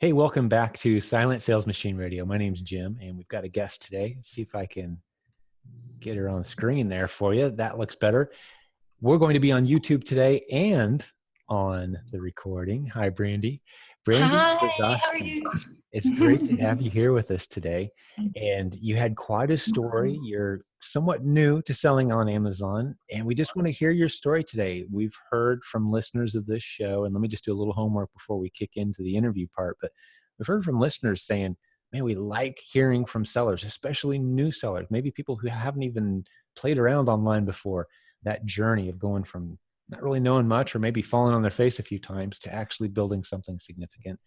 Hey, welcome back to Silent Sales Machine Radio. My name's Jim, and we've got a guest today. Let's see if I can get her on screen there for you. That looks better. We're going to be on YouTube today and on the recording. Hi, Brandy. Brandy Hi, is how are awesome. you? It's great to have you here with us today. And you had quite a story. You're somewhat new to selling on Amazon, and we just want to hear your story today. We've heard from listeners of this show, and let me just do a little homework before we kick into the interview part, but we've heard from listeners saying, man, we like hearing from sellers, especially new sellers, maybe people who haven't even played around online before, that journey of going from not really knowing much or maybe falling on their face a few times to actually building something significant.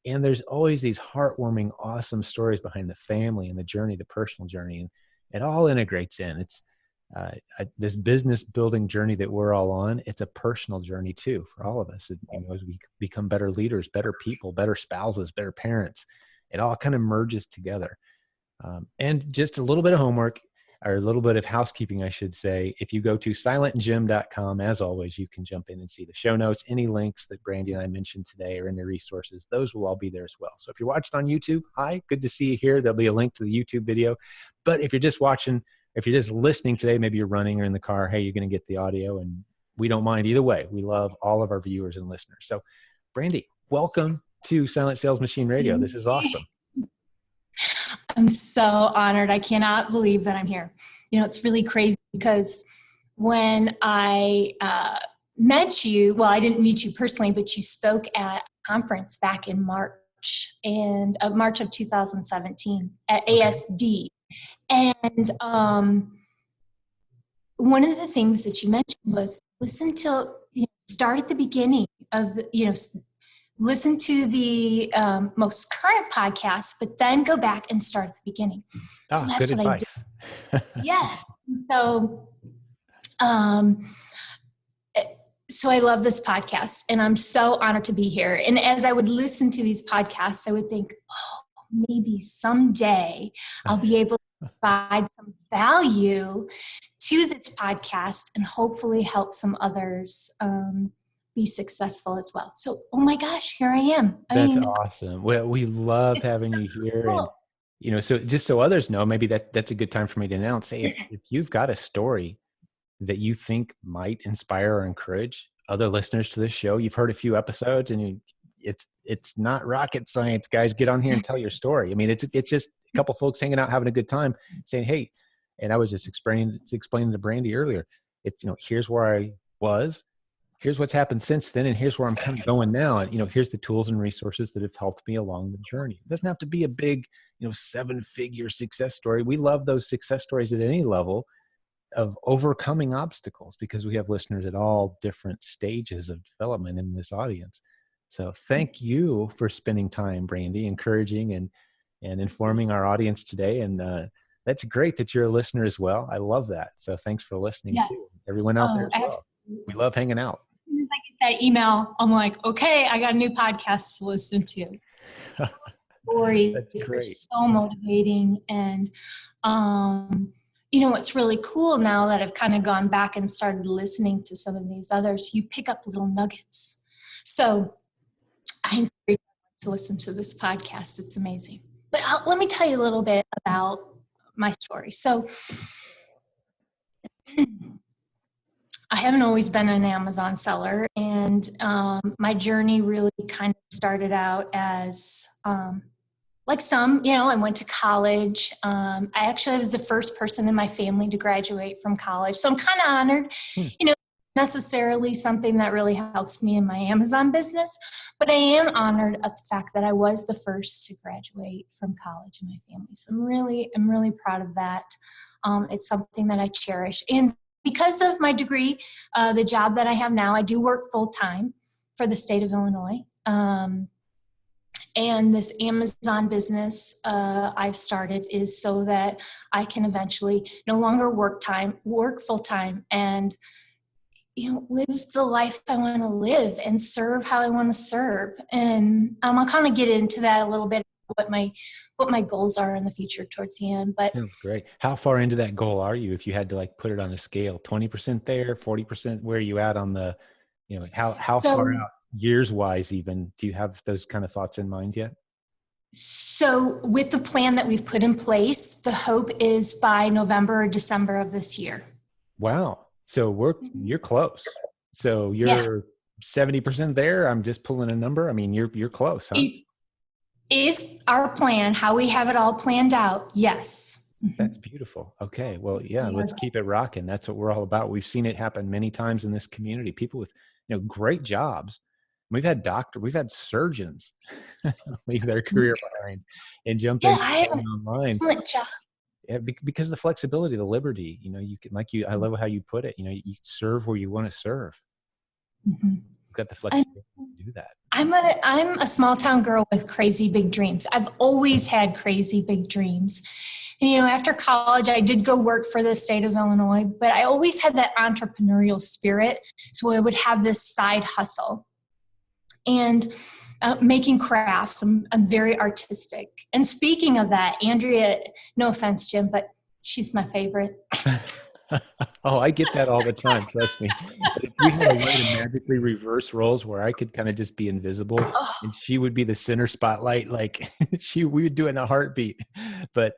And there's always these heartwarming, awesome stories behind the family and the journey, the personal journey, and it all integrates in. It's this business building journey that we're all on. It's a personal journey too for all of us. As we become better leaders, better people, better spouses, better parents, it all kind of merges together. And just a little bit of homework, or a little bit of housekeeping, I should say. If you go to silentjim.com, as always, you can jump in and see the show notes. Any links that Brandy and I mentioned today or any resources, those will all be there as well. So if you're watching on YouTube, hi, good to see you here. There'll be a link to the YouTube video. But if you're just watching, if you're just listening today, maybe you're running or in the car, hey, you're going to get the audio, and we don't mind either way. We love all of our viewers and listeners. So Brandy, welcome to Silent Sales Machine Radio. This is awesome. I'm so honored. I cannot believe that I'm here. It's really crazy because when I met you, well, I didn't meet you personally, but you spoke at a conference back in March of 2017 at ASD. And one of the things that you mentioned was start at the beginning of listen to the most current podcast, but then go back and start at the beginning. So that's good what advice. I did. Yes. So, so I love this podcast, and I'm so honored to be here. And as I would listen to these podcasts, I would think, maybe someday I'll be able to provide some value to this podcast and hopefully help some others be successful as well. So, oh my gosh, here I am. That's awesome. Well, we love having you here. Cool. And, so just so others know, maybe that's a good time for me to announce, hey, if you've got a story that you think might inspire or encourage other listeners to this show, you've heard a few episodes and it's not rocket science, guys, get on here and tell your story. I mean, it's just a couple folks hanging out, having a good time saying, hey, and I was just explaining to Brandy earlier, it's, here's where I was, here's what's happened since then, and here's where I'm kind of going now. And, here's the tools and resources that have helped me along the journey. It doesn't have to be a big, 7-figure success story. We love those success stories at any level of overcoming obstacles because we have listeners at all different stages of development in this audience. So thank you for spending time, Brandy, encouraging and informing our audience today. And that's great that you're a listener as well. I love that. So thanks for listening too. Everyone out there as well. We love hanging out. As soon as I get that email, I'm like, okay, I got a new podcast to listen to. Stories are so motivating. And, what's really cool now that I've kind of gone back and started listening to some of these others, you pick up little nuggets. So I encourage you to listen to this podcast. It's amazing. But let me tell you a little bit about my story. So I haven't always been an Amazon seller, and my journey really kind of started out as like some, I went to college. I was the first person in my family to graduate from college, so I'm kind of honored. Necessarily something that really helps me in my Amazon business, but I am honored at the fact that I was the first to graduate from college in my family. So I'm really proud of that. It's something that I cherish. And because of my degree, the job that I have now, I do work full-time for the state of Illinois. And this Amazon business I've started is so that I can eventually no longer work full-time and live the life I want to live and serve how I want to serve. And I'll kind of get into that a little bit, what my goals are in the future towards the end. But sounds great. How far into that goal are you? If you had to put it on a scale, 20% there, 40%, where are you at on the, how far out years wise, even, do you have those kind of thoughts in mind yet? So with the plan that we've put in place, the hope is by November or December of this year. Wow. So you're close. So Yes. you're 70% there. I'm just pulling a number. I mean, you're close, huh? If our plan, how we have it all planned out, yes. That's beautiful. Okay. Well, yeah, let's keep it rocking. That's what we're all about. We've seen it happen many times in this community. People with, great jobs. We've had surgeons leave their career behind and jump Yeah, into I have an online. excellent job. Yeah, because of the flexibility, the liberty, you can, I love how you put it, you serve where you want to serve. Mm-hmm. You've got the flexibility to do that. I'm a small town girl with crazy big dreams. I've always had crazy big dreams. And, after college, I did go work for the state of Illinois, but I always had that entrepreneurial spirit. So I would have this side hustle. And making crafts, I'm very artistic. And speaking of that, Andrea, no offense, Jim, but she's my favorite. Oh, I get that all the time. Trust me. But if we had a way to magically reverse roles where I could kind of just be invisible and she would be the center spotlight, like we would do it in a heartbeat. But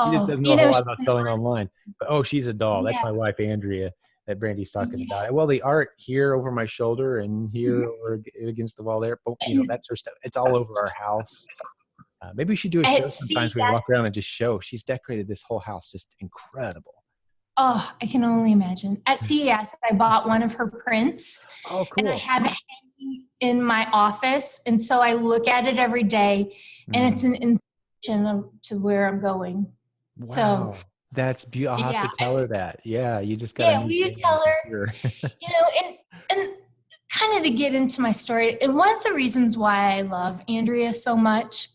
she just doesn't know a whole lot about selling online. But she's a doll. That's my wife, Andrea, that Brandy's talking about. Well, the art here over my shoulder and here over against the wall there, that's her stuff. It's all over our house. Maybe we should do a show sometimes. We walk around and just show. She's decorated this whole house just incredible. Oh, I can only imagine. At CES, I bought one of her prints. Oh, cool. And I have it hanging in my office. And so I look at it every day, and it's an inspiration to where I'm going. Wow. So that's beautiful. I'll have to tell her that. Yeah, you just got to will you tell her? And kind of to get into my story, and one of the reasons why I love Andrea so much,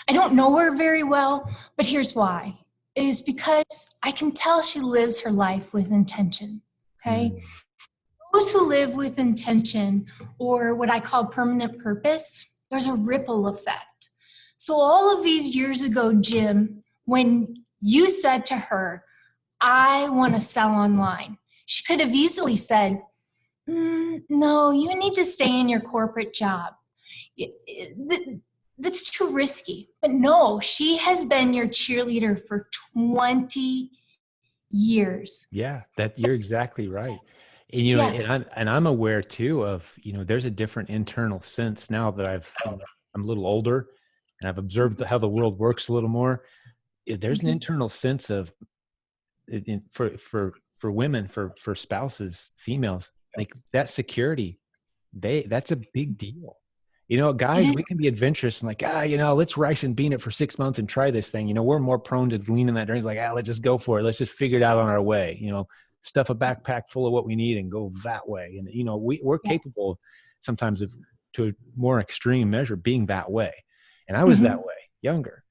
I don't know her very well, but here's why. Is because I can tell she lives her life with intention, okay? Those who live with intention, or what I call permanent purpose, there's a ripple effect. So all of these years ago, Jim, when you said to her, I want to sell online, she could have easily said, no, you need to stay in your corporate job. That's too risky. But no, she has been your cheerleader for 20 years. Yeah, you're exactly right. And and I'm aware too of, there's a different internal sense now that I'm a little older and I've observed how the world works a little more. There's an internal sense of for women, for spouses, females, like that security, that's a big deal. Guys, we can be adventurous and like, let's rice and bean it for 6 months and try this thing. We're more prone to lean in that direction. Like, let's just go for it. Let's just figure it out on our way. Stuff a backpack full of what we need and go that way. And, we're capable sometimes of, to a more extreme measure, being that way. And I was that way, younger.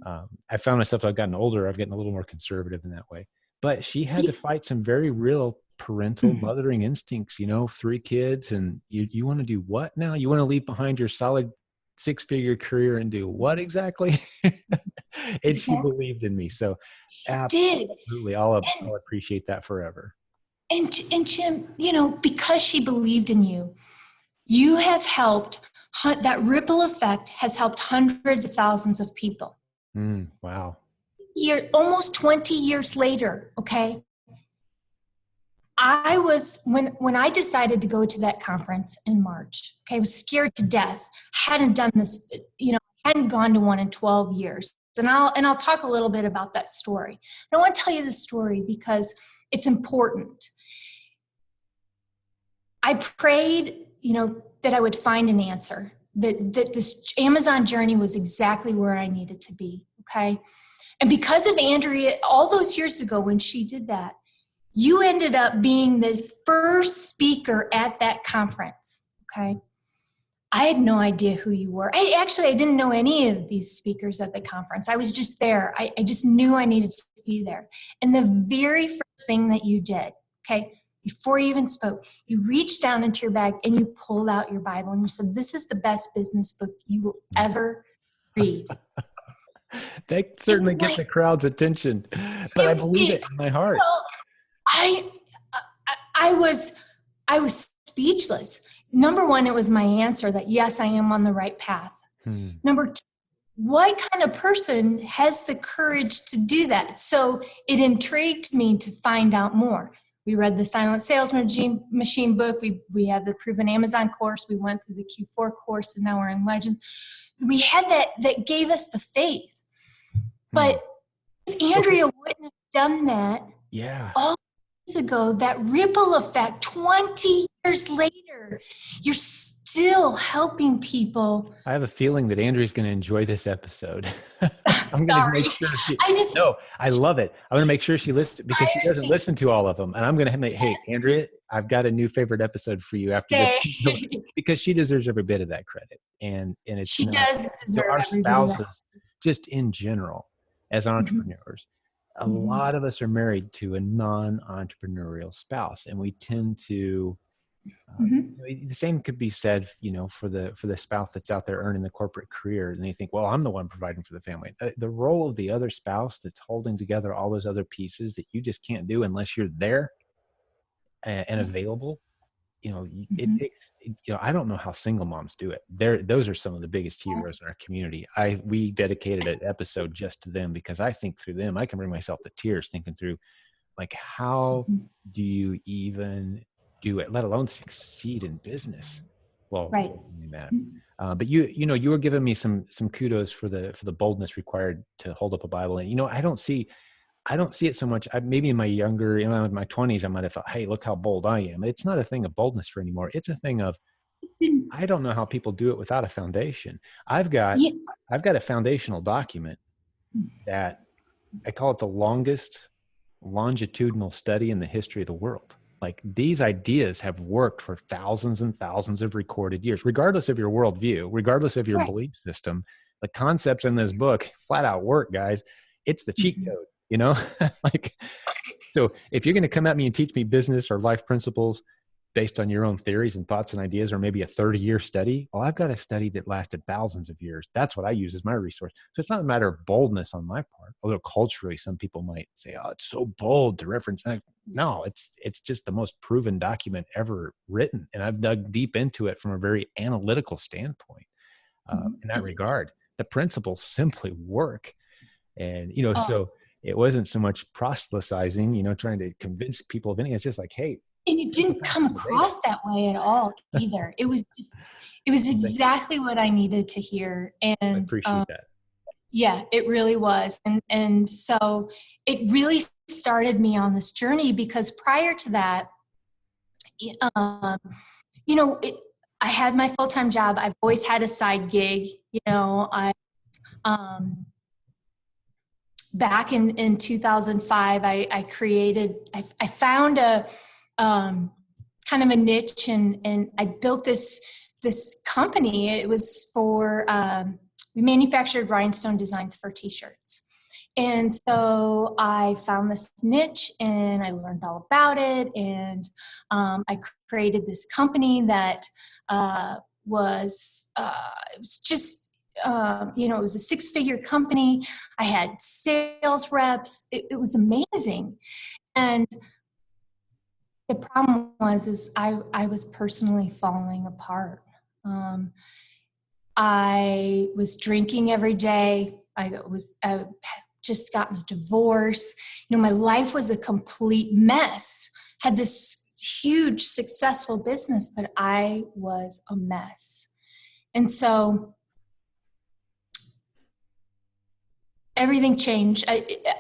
I found myself, I've gotten older, I've gotten a little more conservative in that way. But she had to fight some very real parental mothering instincts, 3 kids, and you want to do what now? You want to leave behind your solid 6-figure career and do what exactly? And she believed in me. So absolutely, I'll appreciate that forever. And Jim, because she believed in you, you have helped, that ripple effect has helped hundreds of thousands of people. Wow. Almost 20 years later, okay? I was, when I decided to go to that conference in March, okay, I was scared to death. Hadn't done this, hadn't gone to one in 12 years. And I'll talk a little bit about that story. But I want to tell you the story because it's important. I prayed, that I would find an answer, that this Amazon journey was exactly where I needed to be, okay? And because of Andrea, all those years ago when she did that, you ended up being the first speaker at that conference, okay? I had no idea who you were. I didn't know any of these speakers at the conference. I was just there. I just knew I needed to be there. And the very first thing that you did, okay, before you even spoke, you reached down into your bag and you pulled out your Bible and you said, this is the best business book you will ever read. They certainly get the crowd's attention, but I believe it in my heart. I was speechless. number one, it was my answer that yes, I am on the right path. Number two, what kind of person has the courage to do that? So it intrigued me to find out more. We read the Silent Sales Machine book. We had the Proven Amazon course. We went through the Q4 course, and now we're in Legends. We had that gave us the faith. But if Andrea wouldn't have done that all years ago, that ripple effect, 20 years later, you're still helping people. I have a feeling that Andrea's going to enjoy this episode. I'm going to make sure I love it. I'm going to make sure she listens, because she doesn't listen to all of them. And I'm going to make, hey, Andrea, I've got a new favorite episode for you after this, because she deserves every bit of that credit. And she does deserve our spouses, just in general, as entrepreneurs, a lot of us are married to a non-entrepreneurial spouse, and we tend to, the same could be said, for the spouse that's out there earning the corporate career, and they think, well, I'm the one providing for the family. The role of the other spouse that's holding together all those other pieces that you just can't do unless you're there and available. It takes, I don't know how single moms do it. Those are some of the biggest heroes in our community. We dedicated an episode just to them, because I think through them, I can bring myself to tears thinking through, like, how do you even do it, let alone succeed in business? Well, right. But you were giving me some kudos for the boldness required to hold up a Bible. And, I don't see it so much. Maybe in my younger, in my 20s, I might have thought, hey, look how bold I am. It's not a thing of boldness for anymore. It's a thing of, I don't know how people do it without a foundation. I've got a foundational document that I call it the longest longitudinal study in the history of the world. Like, these ideas have worked for thousands and thousands of recorded years, regardless of your worldview, regardless of your belief system. The concepts in this book flat out work, guys. It's the cheat code. Like, so if you're going to come at me and teach me business or life principles based on your own theories and thoughts and ideas, or maybe a 30-year study, well, I've got a study that lasted thousands of years. That's what I use as my resource. So it's not a matter of boldness on my part, although culturally some people might say, oh, it's so bold to reference. No, it's just the most proven document ever written. And I've dug deep into it from a very analytical standpoint in that regard. The principles simply work. And, so it wasn't so much proselytizing, trying to convince people of anything. It's just like, hey. And it didn't come across that way at all either. It was exactly what I needed to hear. And I appreciate that. Yeah, it really was. And so it really started me on this journey, because prior to that, I had my full-time job. I've always had a side gig. Back in 2005, I found a kind of a niche, and I built this company. It was for, we manufactured rhinestone designs for t-shirts. And so I found this niche, and I learned all about it. And I created this company that it was just, it was a 6-figure company. I had sales reps. It was amazing. And the problem was I was personally falling apart. I was drinking every day. I just gotten a divorce. My life was a complete mess. Had this huge successful business, but I was a mess. And so everything changed.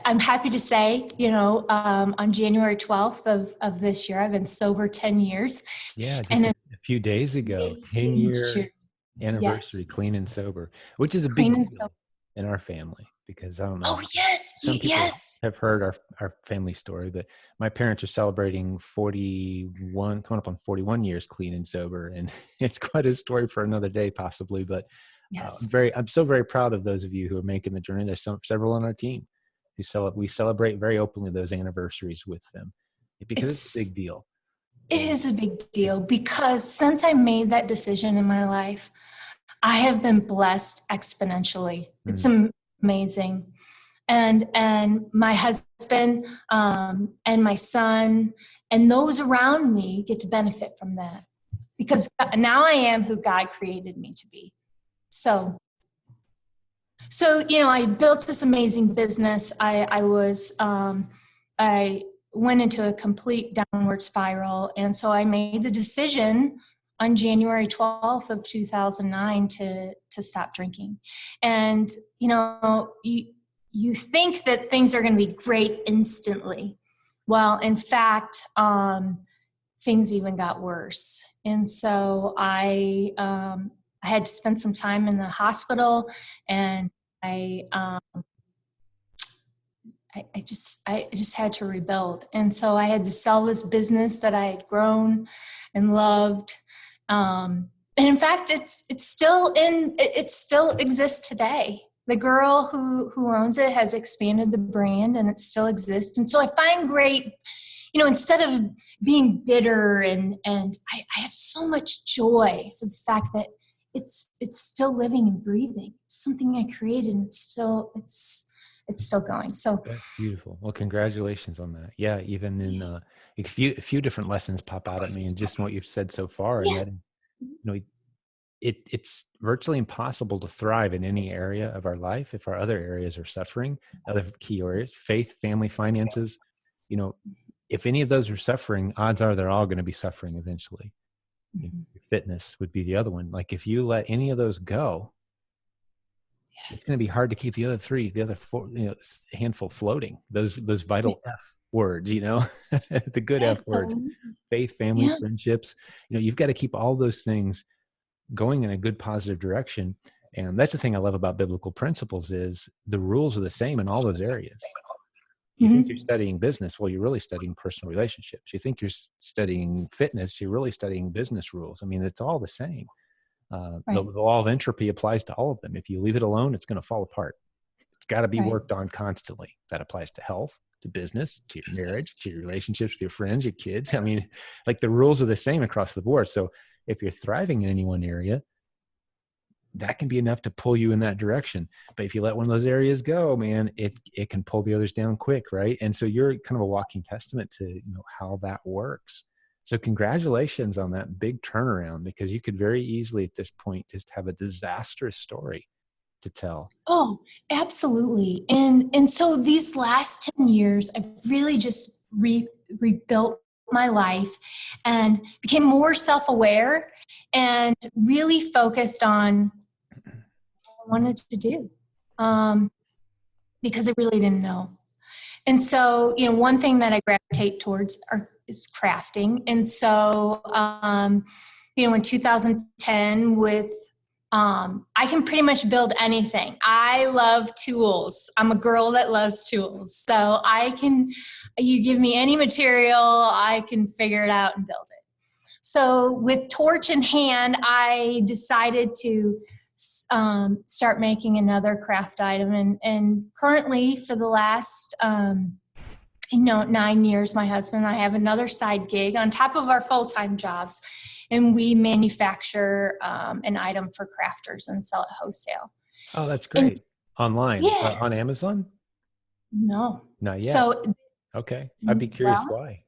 I'm happy to say, on January 12th of this year, I've been sober 10 years. Yeah, just a few days ago, 10-year anniversary, clean and sober, which is a big deal in our family, because I don't know. Oh, yes. Some people have heard our family story, but my parents are celebrating 41, coming up on 41 years clean and sober. And it's quite a story for another day, possibly, but yes. I'm so very proud of those of you who are making the journey. There's several on our team who we celebrate very openly those anniversaries with them, because it's a big deal. It is a big deal, because since I made that decision in my life, I have been blessed exponentially. It's amazing. And my husband and my son and those around me get to benefit from that, because now I am who God created me to be. So, I built this amazing business. I went into a complete downward spiral. And so I made the decision on January 12th of 2009 to stop drinking. And, you think that things are going to be great instantly. Well, in fact, things even got worse. And so I had to spend some time in the hospital, and I just had to rebuild. And so I had to sell this business that I had grown and loved. And in fact, it still exists today. The girl who owns it has expanded the brand, and it still exists. And so I find great, instead of being bitter and I have so much joy for the fact that it's still living and breathing. It's something I created, and it's still going. So that's beautiful. Well, congratulations on that. Yeah. Even in a few different lessons pop out at me, and just what you've said so far. Yeah. And that, it's virtually impossible to thrive in any area of our life if our other areas are suffering. Other key areas, faith, family, finances, if any of those are suffering, odds are they're all going to be suffering eventually. Mm-hmm. Fitness would be the other one. Like if you let any of those go, it's going to be hard to keep the other four, handful floating. Those vital F words, the good F words, faith, family, friendships. You've got to keep all those things going in a good, positive direction. And that's the thing I love about biblical principles is the rules are the same in all those areas. You think you're studying business, well, you're really studying personal relationships. You think you're studying fitness, you're really studying business rules. I mean, it's all the same. The law of entropy applies to all of them. If you leave it alone, it's going to fall apart. It's got to be worked on constantly. That applies to health, to business, to your marriage, to your relationships with your friends, your kids. I mean, like the rules are the same across the board. So if you're thriving in any one area, that can be enough to pull you in that direction. But if you let one of those areas go, man, it can pull the others down quick, right? And so you're kind of a walking testament to how that works. So congratulations on that big turnaround, because you could very easily at this point just have a disastrous story to tell. Oh, absolutely. And so these last 10 years, I've really just rebuilt my life and became more self-aware and really focused on what I wanted to do, because I really didn't know. And so, one thing that I gravitate towards is crafting. And so, in 2010 I can pretty much build anything. I love tools. I'm a girl that loves tools. So you give me any material, I can figure it out and build it. So with torch in hand, I decided to start making another craft item. And currently for the last 9 years, my husband and I have another side gig on top of our full-time jobs. And we manufacture an item for crafters and sell it wholesale. Oh, that's great. Online? Yeah. On Amazon? No. Not yet. So, okay. I'd be curious why.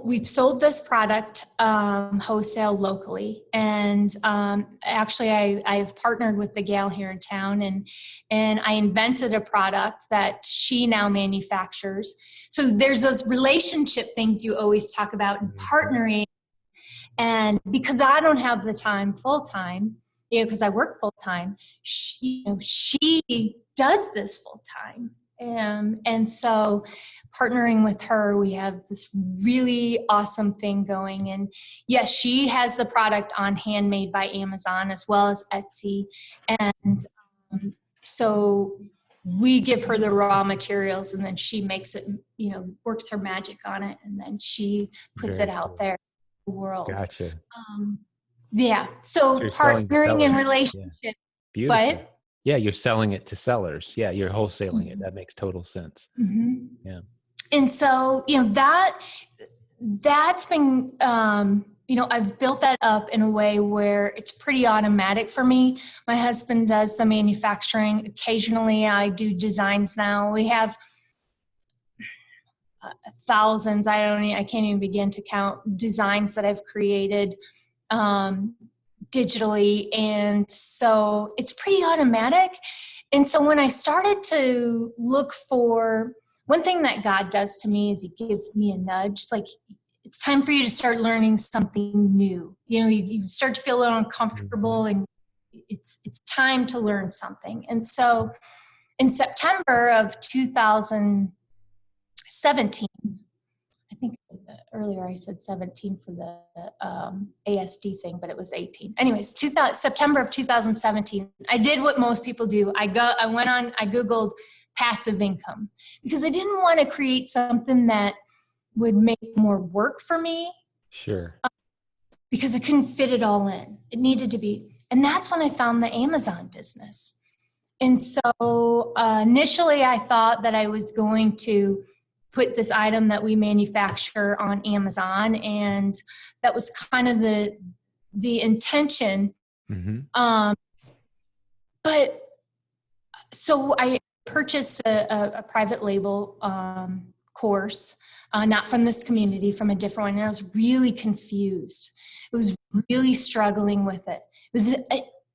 We've sold this product wholesale locally, and actually I've partnered with the gal here in town, and I invented a product that she now manufactures. So there's those relationship things you always talk about in partnering, and because I don't have the time full time, because I work full time, she does this full time, and so partnering with her, we have this really awesome thing going. And yes, she has the product on Handmade by Amazon as well as Etsy. And so we give her the raw materials, and then she makes it, works her magic on it, and then she puts it out there in the world. Gotcha. So partnering in relationship. Yeah. Beautiful. What? Yeah, you're selling it to sellers. Yeah, you're wholesaling it. That makes total sense. Mm-hmm. Yeah. And so, that's been, I've built that up in a way where it's pretty automatic for me. My husband does the manufacturing. Occasionally I do designs now. We have thousands, I can't even begin to count designs that I've created digitally. And so it's pretty automatic. And so when I started to look for, one thing that God does to me is he gives me a nudge, like it's time for you to start learning something new. You know, you start to feel a little uncomfortable and it's time to learn something. And so in September of 2017, I think earlier I said 17 for the ASD thing, but it was 18. Anyways, September of 2017, I did what most people do. I Googled passive income because I didn't want to create something that would make more work for me. Sure. Because I couldn't fit it all in. It needed to be. And that's when I found the Amazon business. And so initially I thought that I was going to put this item that we manufacture on Amazon. And that was kind of the intention. But so I purchased a private label course, not from this community, from a different one. And I was really confused. I was really struggling with it.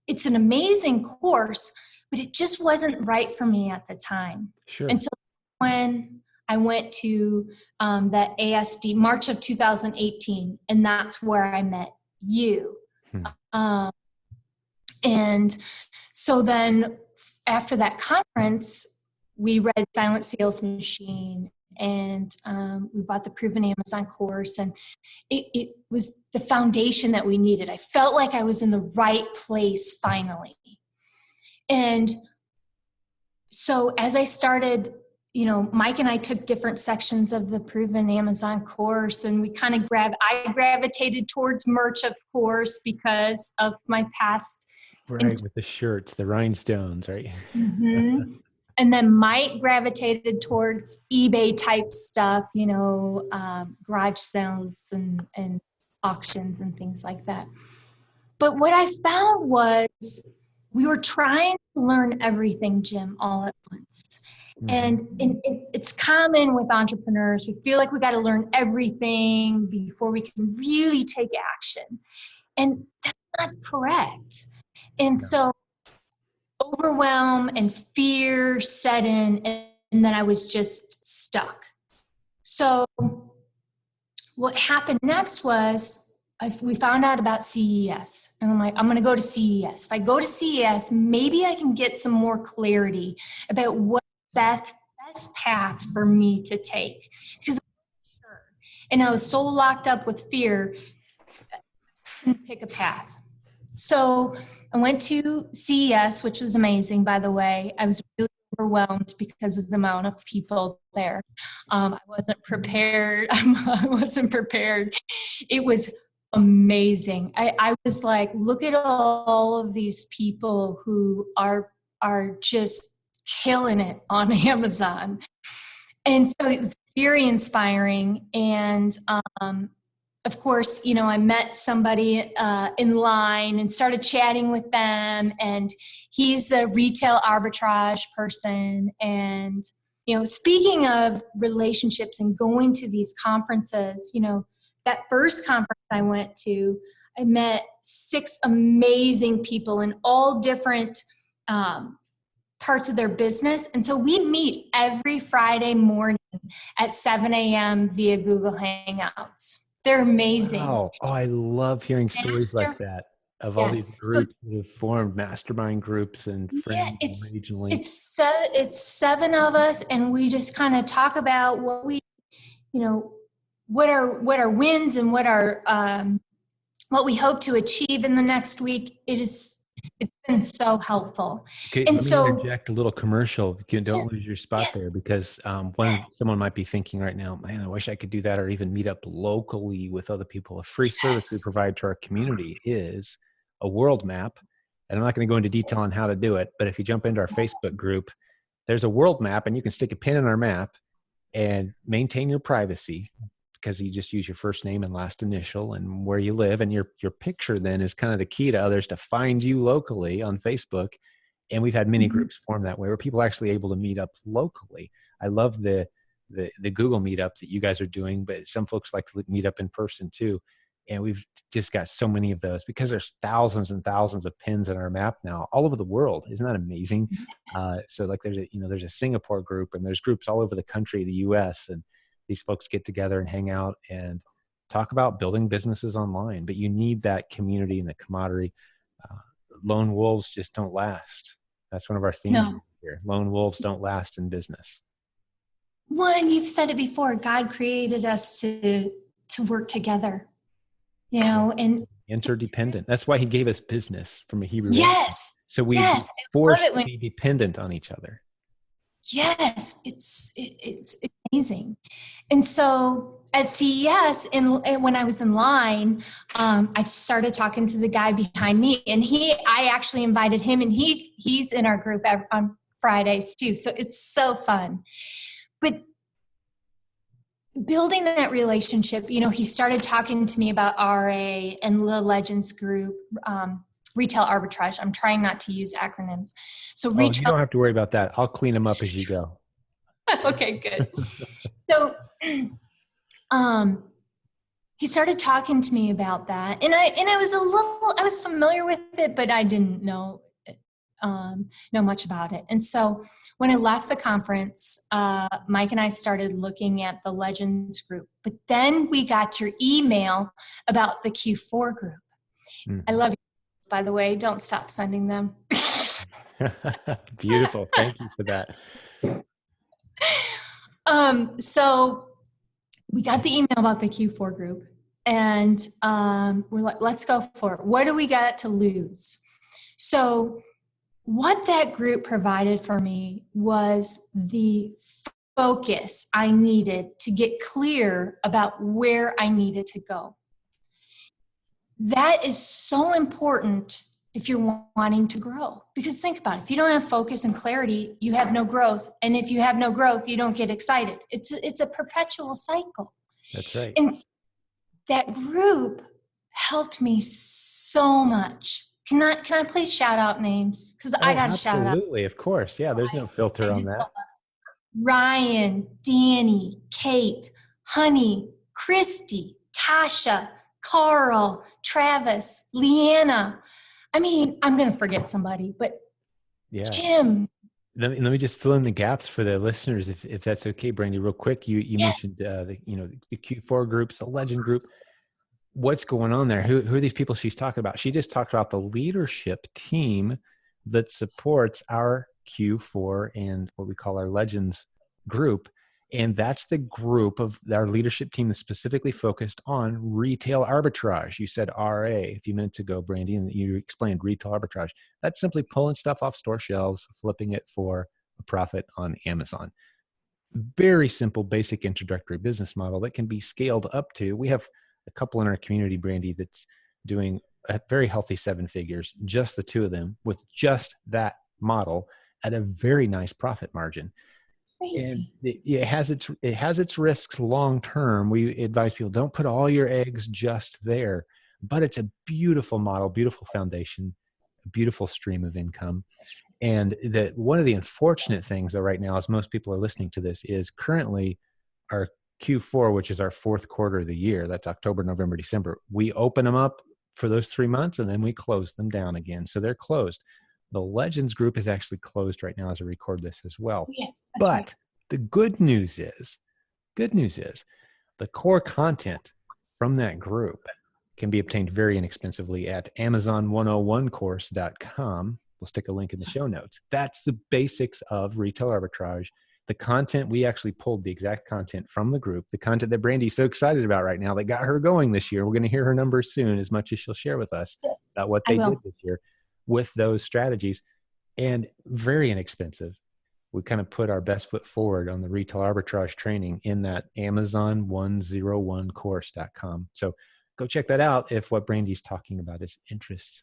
It's an amazing course, but it just wasn't right for me at the time. Sure. And so when I went to that ASD, March of 2018, and that's where I met you. And so then after that conference, we read Silent Sales Machine, and we bought the Proven Amazon course, and it was the foundation that we needed. I felt like I was in the right place finally. And so as I started, you know, Mike and I took different sections of the Proven Amazon course, and we kind of I gravitated towards merch, of course, because of my past. Right, with the shirts, the rhinestones, right? And then Mike gravitated towards eBay type stuff, you know, garage sales and auctions and things like that. But what I found was we were trying to learn everything, Jim, all at once. And it's common with entrepreneurs. We feel like we got to learn everything before we can really take action. And that's not correct. And so overwhelm and fear set in, and then I was just stuck. So what happened next was we found out about CES, and I'm like, I'm going to go to CES. If I go to CES, maybe I can get some more clarity about what best path for me to take, because I wasn't sure. And I was so locked up with fear, I couldn't pick a path. So I went to CES, which was amazing, by the way. I was really overwhelmed because of the amount of people there. I wasn't prepared. I wasn't prepared. It was amazing. I was like, look at all of these people who are just killing it on Amazon. And so it was very inspiring. And of course, you know, I met somebody in line and started chatting with them, and he's a retail arbitrage person. And, you know, speaking of relationships and going to these conferences, you know, that first conference I went to, I met 6 amazing people in all different parts of their business. And so we meet every Friday morning at 7 a.m. via Google Hangouts. They're amazing. Wow. Oh, I love hearing stories like that of all these groups that have formed, mastermind groups and friends regionally. It's 7 of us, and we just kind of talk about what we, you know, what our wins and what we hope to achieve in the next week. It's been so helpful. Okay, and let me interject a little commercial. Don't lose your spot there, because someone might be thinking right now, man, I wish I could do that, or even meet up locally with other people. A free service we provide to our community is a world map. And I'm not going to go into detail on how to do it, but if you jump into our Facebook group, there's a world map, and you can stick a pin in our map and maintain your privacy, because you just use your first name and last initial and where you live. And your picture then is kind of the key to others to find you locally on Facebook. And we've had many groups form that way, where people are actually able to meet up locally. I love the the Google meetup that you guys are doing, but some folks like to meet up in person too. And we've just got so many of those because there's thousands and thousands of pins in our map now all over the world. Isn't that amazing? So like there's a Singapore group, and there's groups all over the country, the US, and these folks get together and hang out and talk about building businesses online. But you need that community and the camaraderie. Uh, Lone wolves just don't last. That's one of our themes No. here. Lone wolves don't last in business. One, you've said it before, God created us to work together, and Interdependent. That's why he gave us business from a Hebrew word. yes, So we'd yes, be forced to be dependent on each other. yes, it's amazing. And so at CES, and when I was in line, I started talking to the guy behind me, and I actually invited him, and he's in our group on Fridays too. So it's so fun. But building that relationship, he started talking to me about RA and the Legends group, retail arbitrage. I'm trying not to use acronyms. So you don't have to worry about that. I'll clean them up as you go. Okay, good. So he started talking to me about that. And I was familiar with it, but I didn't know much about it. And so when I left the conference, Mike and I started looking at the Legends group, but then we got your email about the Q4 group. Mm-hmm. I love you, by the way. Don't stop sending them. Beautiful. Thank you for that. So we got the email about the Q4 group, and we're like, let's go for it. What do we got to lose? So what that group provided for me was the focus I needed to get clear about where I needed to go. That is so important if you're wanting to grow. Because think about it, if you don't have focus and clarity, you have no growth. And if you have no growth, you don't get excited. It's a perpetual cycle. That's right. And that group helped me so much. Can I please shout out names? Because I got to shout out. Absolutely, of course. Yeah, there's no filter on that. Ryan, Danny, Kate, Honey, Christy, Tasha, Carl, Travis, Leanna. I mean, I'm going to forget somebody, but yeah. Jim. Let me just fill in the gaps for the listeners, if that's okay, Brandy, real quick. You yes. mentioned the Q4 groups, the Legend group. What's going on there? Who are these people she's talking about? She just talked about the leadership team that supports our Q4 and what we call our Legends group. And that's the group of our leadership team that's specifically focused on retail arbitrage. You said RA a few minutes ago, Brandy, and you explained retail arbitrage. That's simply pulling stuff off store shelves, flipping it for a profit on Amazon. Very simple, basic introductory business model that can be scaled up to. We have a couple in our community, Brandy, that's doing a very healthy 7 figures, just the two of them, with just that model at a very nice profit margin. Crazy. And it has its risks long term. We advise people, don't put all your eggs just there, but it's a beautiful model, beautiful foundation, a beautiful stream of income. And that one of the unfortunate things though right now, as most people are listening to this, is currently our Q4, which is our 4th quarter of the year, that's October, November, December, we open them up for those 3 months and then we close them down again. So they're closed. The Legends group is actually closed right now as I record this as well. Yes, but right. The good news is the core content from that group can be obtained very inexpensively at Amazon101course.com. We'll stick a link in the show notes. That's the basics of retail arbitrage. The content, we actually pulled the exact content from the group, the content that Brandy's so excited about right now that got her going this year. We're going to hear her numbers soon, as much as she'll share with us about what they did this year with those strategies, and very inexpensive. We kind of put our best foot forward on the retail arbitrage training in that Amazon101course.com. So go check that out if what Brandy's talking about is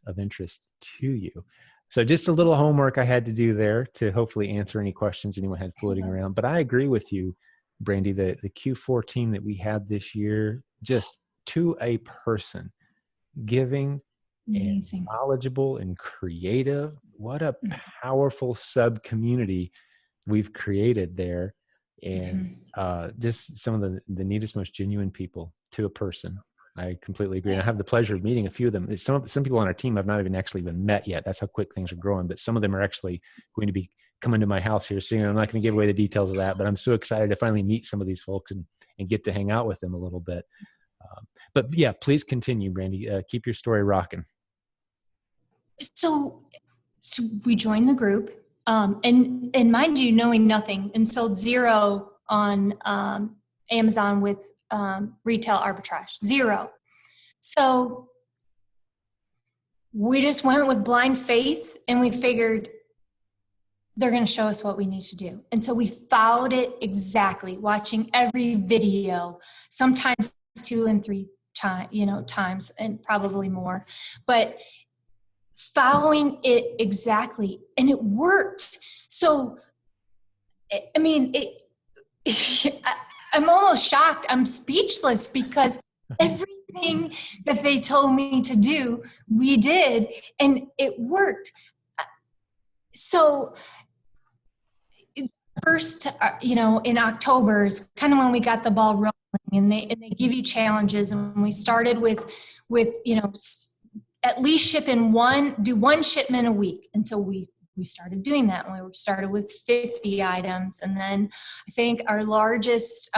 of interest to you. So just a little homework I had to do there to hopefully answer any questions anyone had floating around. But I agree with you, Brandy, the Q4 team that we had this year, just to a person, giving, amazing, and knowledgeable and creative. What a powerful sub community we've created there. and just some of the neatest, most genuine people to a person. I completely agree. And I have the pleasure of meeting a few of them. Some people on our team I've not even actually been met yet. That's how quick things are growing. But some of them are actually going to be coming to my house here soon. I'm not going to give away the details of that, but I'm so excited to finally meet some of these folks and get to hang out with them a little bit. But yeah, please continue, Brandy. Keep your story rocking. So we joined the group, and mind you, knowing nothing, and sold zero on Amazon with retail arbitrage, zero. So we just went with blind faith, and we figured they're going to show us what we need to do. And so we followed it exactly, watching every video, sometimes 2 and 3 times, and probably more, but following it exactly, and it worked. So, I mean, I'm almost shocked. I'm speechless because everything that they told me to do, we did, and it worked. So, first, in October is kind of when we got the ball rolling, and they give you challenges, and we started with at least do one shipment a week. And so we started doing that, and we started with 50 items. And then I think our largest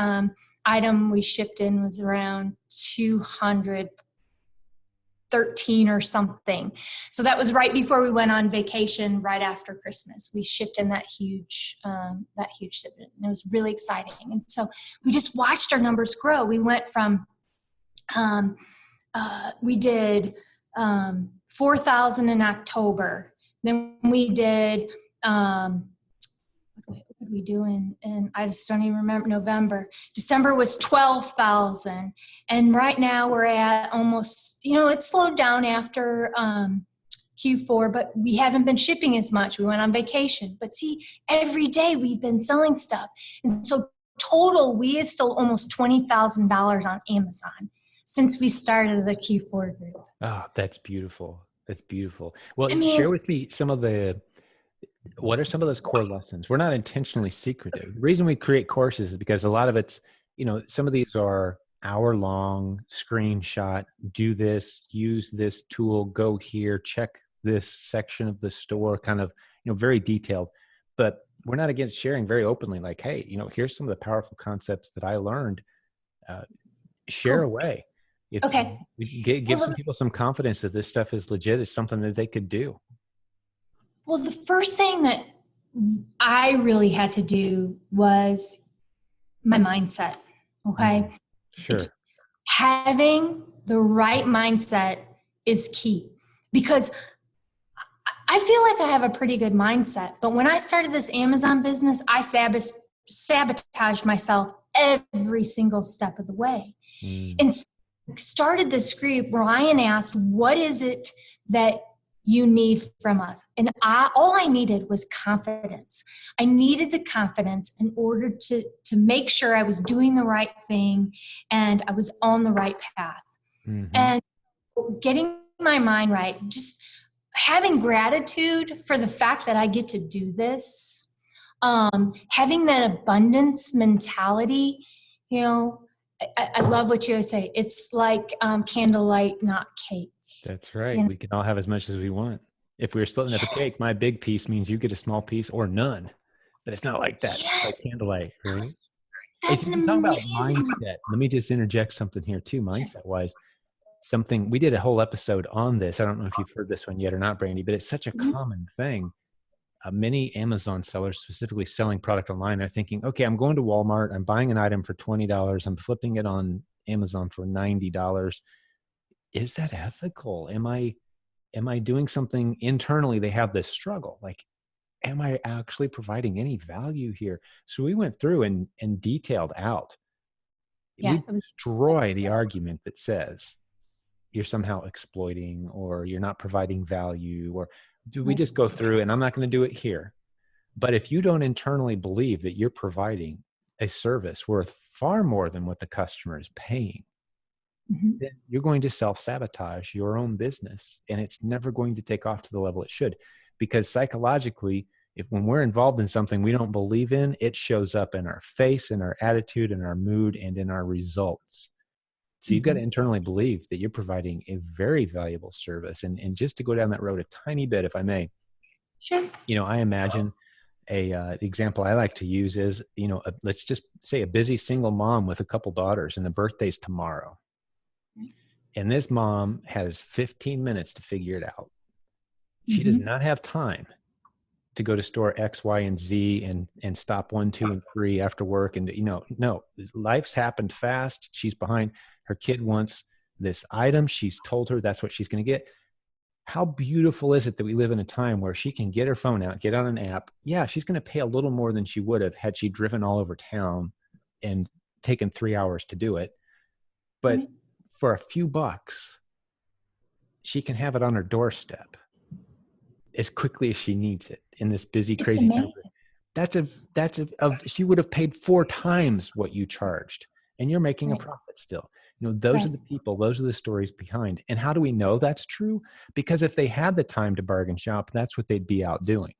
item we shipped in was around 213 or something. So that was right before we went on vacation, right after Christmas. We shipped in that huge shipment, and it was really exciting. And so we just watched our numbers grow. We went from, we did 4,000 in October. Then we did, what did we do in I just don't even remember, November. December was 12,000. And right now we're at almost, it slowed down after Q4, but we haven't been shipping as much. We went on vacation. But see, every day we've been selling stuff. And so total, we have sold almost $20,000 on Amazon since we started the Q4 group. Oh, that's beautiful. That's beautiful. Well, share with me what are some of those core lessons? We're not intentionally secretive. The reason we create courses is because a lot of it's, some of these are hour-long screenshot, do this, use this tool, go here, check this section of the store, kind of, very detailed. But we're not against sharing very openly, like, hey, here's some of the powerful concepts that I learned. Share away. Okay. Give some people some confidence that this stuff is legit. It's something that they could do. Well, the first thing that I really had to do was my mindset. Okay. Sure. Having the right mindset is key, because I feel like I have a pretty good mindset, but when I started this Amazon business, I sabotaged myself every single step of the way. And started this group. Ryan asked, what is it that you need from us? And all I needed was confidence. I needed the confidence in order to make sure I was doing the right thing and I was on the right path. And getting my mind right, just having gratitude for the fact that I get to do this, having that abundance mentality, I love what you say. It's like candlelight, not cake. That's right. We can all have as much as we want. If we were splitting up a cake, my big piece means you get a small piece or none. But it's not like that. It's like candlelight, right? That's an amazing. Talk about mindset. Let me just interject something here too, mindset-wise. We did a whole episode on this. I don't know if you've heard this one yet or not, Brandy, but it's such a common thing. Many Amazon sellers, specifically selling product online, are thinking, okay, I'm going to Walmart, I'm buying an item for $20, I'm flipping it on Amazon for $90. Is that ethical? Am I doing something internally? They have this struggle. Like, am I actually providing any value here? So we went through and detailed out. We destroy the argument that says you're somehow exploiting or you're not providing value, or do we just go through, and I'm not going to do it here. But if you don't internally believe that you're providing a service worth far more than what the customer is paying, then you're going to self-sabotage your own business, and it's never going to take off to the level it should, because psychologically If when we're involved in something we don't believe in, it shows up in our face, in our attitude, in our mood, and in our results. So you've got to internally believe that you're providing a very valuable service. And just to go down that road a tiny bit, if I may, Sure. I imagine the example I like to use is, let's just say a busy single mom with a couple daughters and the birthday's tomorrow. And this mom has 15 minutes to figure it out. She does not have time to go to store X, Y, and Z and stop 1, 2, and 3 after work. And, no, life's happened fast. She's behind. Her kid wants this item. She's told her that's what she's going to get. How beautiful is it that we live in a time where she can get her phone out, get on an app. Yeah, she's going to pay a little more than she would have had she driven all over town and taken 3 hours to do it. But for a few bucks, she can have it on her doorstep as quickly as she needs it in this busy, crazy time. She would have paid 4 times what you charged, and you're making a profit still. Those are the people, those are the stories behind. And how do we know that's true? Because if they had the time to bargain shop, that's what they'd be out doing.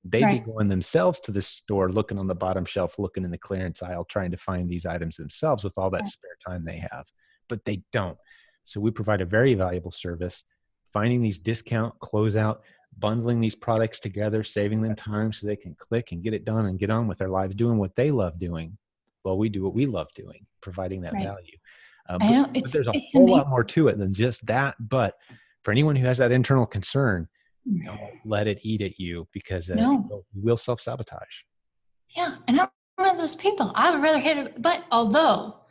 They'd be going themselves to the store, looking on the bottom shelf, looking in the clearance aisle, trying to find these items themselves with all that spare time they have. But they don't. So we provide a very valuable service, finding these discount, closeout, bundling these products together, saving them time so they can click and get it done and get on with their lives, doing what they love doing. Well, we do what we love doing, providing that value. But there's a whole lot more to it than just that. But for anyone who has that internal concern, don't let it eat at you, because you will self-sabotage. Yeah. And I'm one of those people. I would rather hit it, but although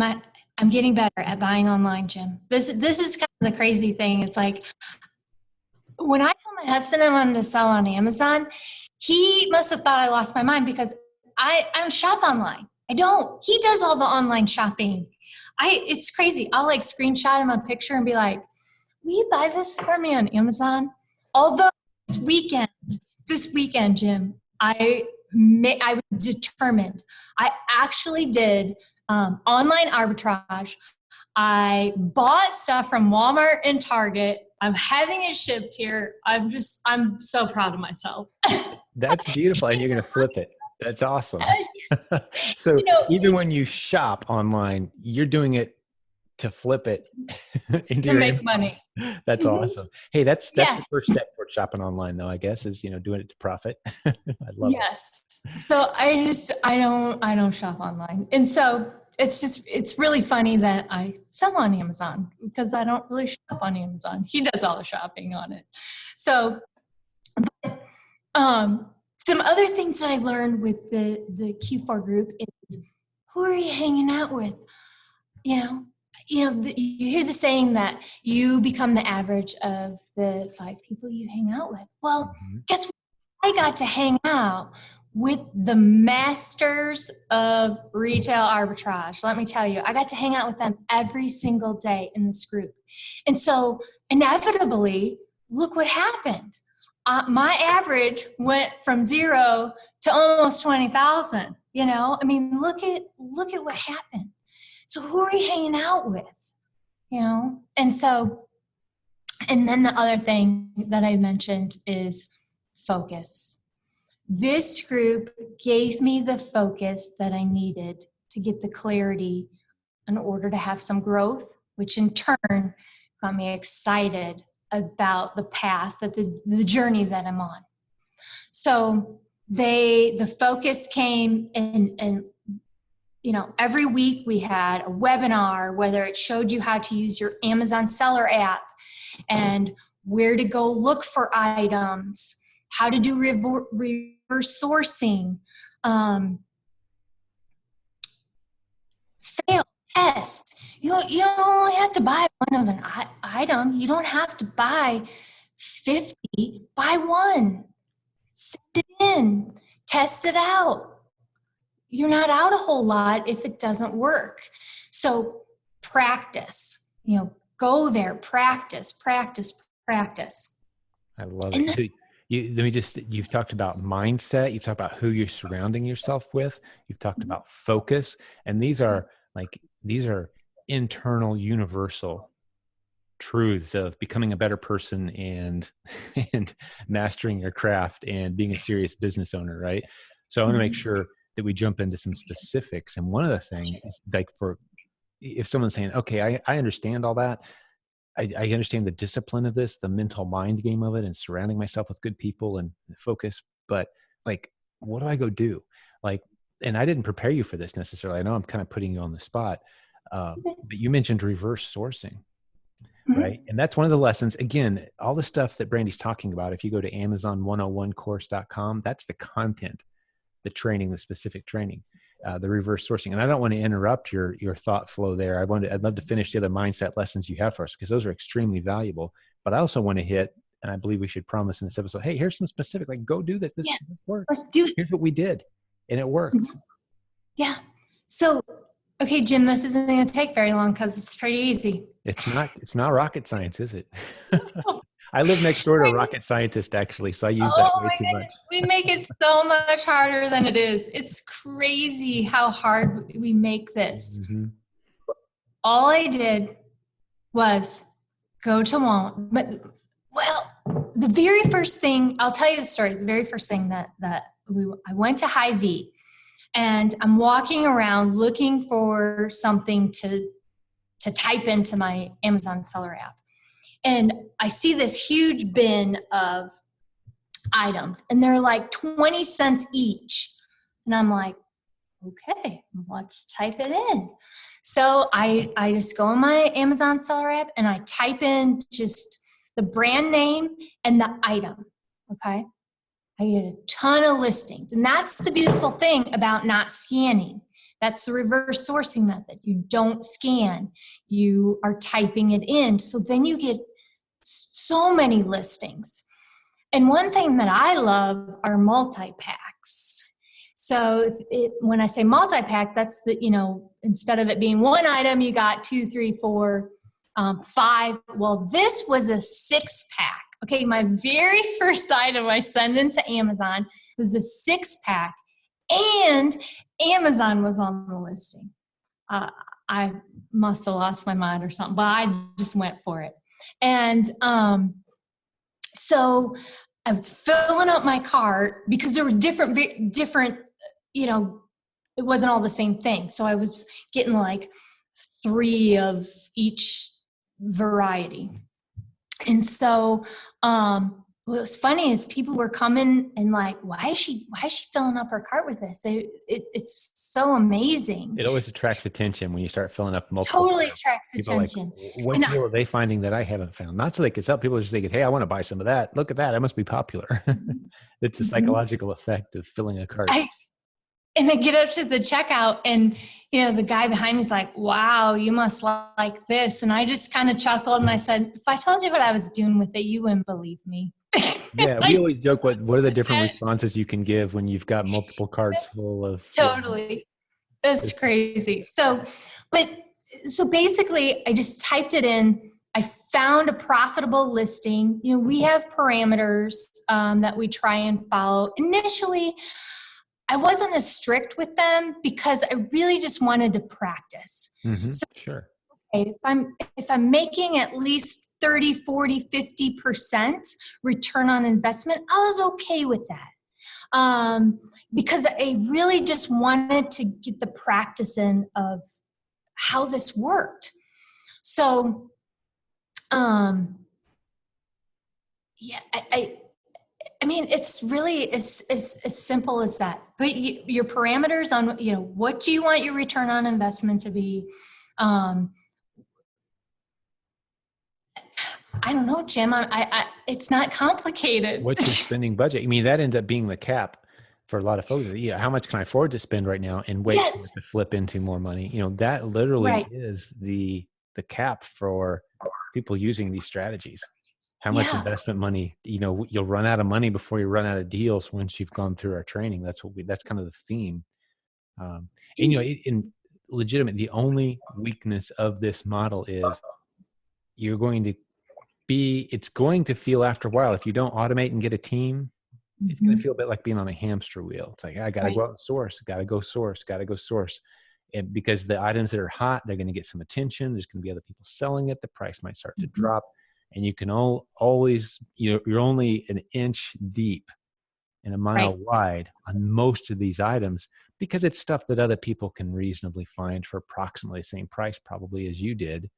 I'm getting better at buying online, Jim. This is kind of the crazy thing. It's like, when I told my husband I wanted to sell on Amazon, he must have thought I lost my mind, because I don't shop online. I don't. He does all the online shopping. It's crazy. I'll screenshot him a picture and be like, will you buy this for me on Amazon? Although this weekend, Jim, I was determined. I actually did online arbitrage. I bought stuff from Walmart and Target. I'm having it shipped here. I'm so proud of myself. That's beautiful. And you're going to flip it. That's awesome. So even when you shop online, you're doing it to flip it into to make money. That's awesome. Hey, that's the first step toward shopping online, though, I guess, is, doing it to profit. I love it. So I don't shop online. And so it's really funny that I sell on Amazon, because I don't really shop on Amazon. He does all the shopping on it. So, some other things that I learned with the Q4 group is, who are you hanging out with? You hear the saying that you become the average of the 5 people you hang out with. Well, guess what? I got to hang out with the masters of retail arbitrage. Let me tell you, I got to hang out with them every single day in this group. And so inevitably, look what happened. My average went from 0 to almost 20,000. Look at what happened. So who are you hanging out with? And then the other thing that I mentioned is focus. This group gave me the focus that I needed to get the clarity in order to have some growth, which in turn got me excited about the path, that the journey that I'm on. So the focus came and every week we had a webinar, whether it showed you how to use your Amazon seller app and where to go look for items, how to do reverse sourcing, fail, test. You don't only have to buy one of an item. You don't have to buy 50. Buy one. Send it in. Test it out. You're not out a whole lot if it doesn't work. So practice. Go there. Practice. I love it. So you've talked about mindset. You've talked about who you're surrounding yourself with. You've talked about focus. And these are internal, universal truths of becoming a better person and and mastering your craft and being a serious business owner, right? So I want to make sure that we jump into some specifics. And one of the things is like, for if someone's saying, okay, I understand all that. I understand the discipline of this, the mental mind game of it, and surrounding myself with good people and focus. But like, what do I go do? Like, and I didn't prepare you for this necessarily. I know I'm kind of putting you on the spot, but you mentioned reverse sourcing, right? And that's one of the lessons. Again, all the stuff that Brandy's talking about, if you go to Amazon101course.com, that's the content, the training, the specific training, the reverse sourcing. And I don't want to interrupt your thought flow there. I'd love to finish the other mindset lessons you have for us, because those are extremely valuable. But I also want to hit, and I believe we should promise in this episode, hey, here's some specific, like, go do this. This works. Let's do it. Here's what we did, and it worked. Yeah. So, okay, Jim, this isn't going to take very long because it's pretty easy. It's not rocket science, is it? I live next door to a rocket scientist, actually, so I use that way too much. We make it so much harder than it is. It's crazy how hard we make this. Mm-hmm. All I did was go to Walmart. Well, the very first thing, I'll tell you the story. The very first thing I went to Hy-Vee, and I'm walking around looking for something to type into my Amazon seller app. And I see this huge bin of items, and they're like 20 cents each. And I'm like, okay, let's type it in. So I just go on my Amazon seller app and I type in just the brand name and the item, okay? I get a ton of listings. And that's the beautiful thing about not scanning. That's the reverse sourcing method. You don't scan. You are typing it in. So then you get so many listings. And one thing that I love are multi-packs. So when I say multi-pack, that's instead of it being one item, you got 2, 3, 4, 5. Well, this was a 6-pack. Okay, my very first item I sent into Amazon was a 6-pack, and Amazon was on the listing. I must have lost my mind or something, but I just went for it. And so I was filling up my cart because there were different, it wasn't all the same thing. So I was getting like 3 of each variety. And so what was funny is people were coming and like, why is she filling up her cart with this? It's so amazing. It always attracts attention when you start filling up multiple. Totally attracts attention. Like, what deal are they finding that I haven't found? Not so they can sell. People are just thinking, hey, I want to buy some of that. Look at that. I must be popular. It's a psychological effect of filling a cart. And I get up to the checkout, and the guy behind me is like, wow, you must like this. And I just kind of chuckled and I said, if I told you what I was doing with it, you wouldn't believe me. Yeah, we always joke, what are the different responses you can give when you've got multiple carts full of... Totally. It's crazy. So basically I just typed it in. I found a profitable listing. We have parameters that we try and follow. Initially, I wasn't as strict with them because I really just wanted to practice. Mm-hmm. So, sure. Okay, if I'm making at least 30, 40, 50% return on investment, I was okay with that. Because I really just wanted to get the practice in of how this worked. So, I mean, it's really as simple as that. Put your parameters on, what do you want your return on investment to be? I don't know, Jim. It's not complicated. What's your spending budget? I mean, that ends up being the cap for a lot of folks. How much can I afford to spend right now and wait for it to flip into more money? That literally is the cap for people using these strategies. How much investment money, you'll run out of money before you run out of deals once you've gone through our training. That's kind of the theme. In legitimate, the only weakness of this model is it's going to feel after a while, if you don't automate and get a team, it's going to feel a bit like being on a hamster wheel. It's like, I got to go out and source, got to go source. And because the items that are hot, they're going to get some attention. There's going to be other people selling it. The price might start to drop, and you can always, you're only an inch deep and a mile Right. wide on most of these items, because it's stuff that other people can reasonably find for approximately the same price probably as you did.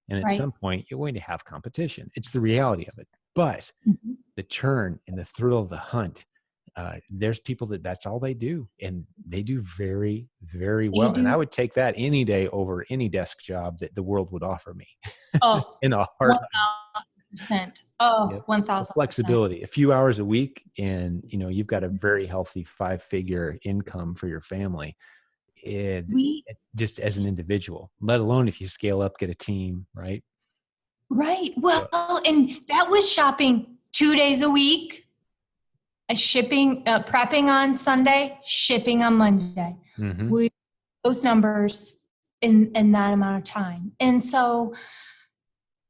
And at Right. some point, you're going to have competition. It's the reality of it. But the churn and the thrill of the hunt, there's people that's all they do, and they do very, very You well. And I do. would take that any day over any desk job that the world would offer me Oh, in a heartbeat. 1,000%. Oh, Yep. The 1,000%. flexibility, a few hours a week, and you've got a very healthy 5-figure income for your family. We, Just as an individual, let alone if you scale up, get a team, right? right. So, Well, and that was shopping 2 days a week, shipping, prepping on Sunday, shipping on Monday. mhm. We those numbers in that amount of time. And so,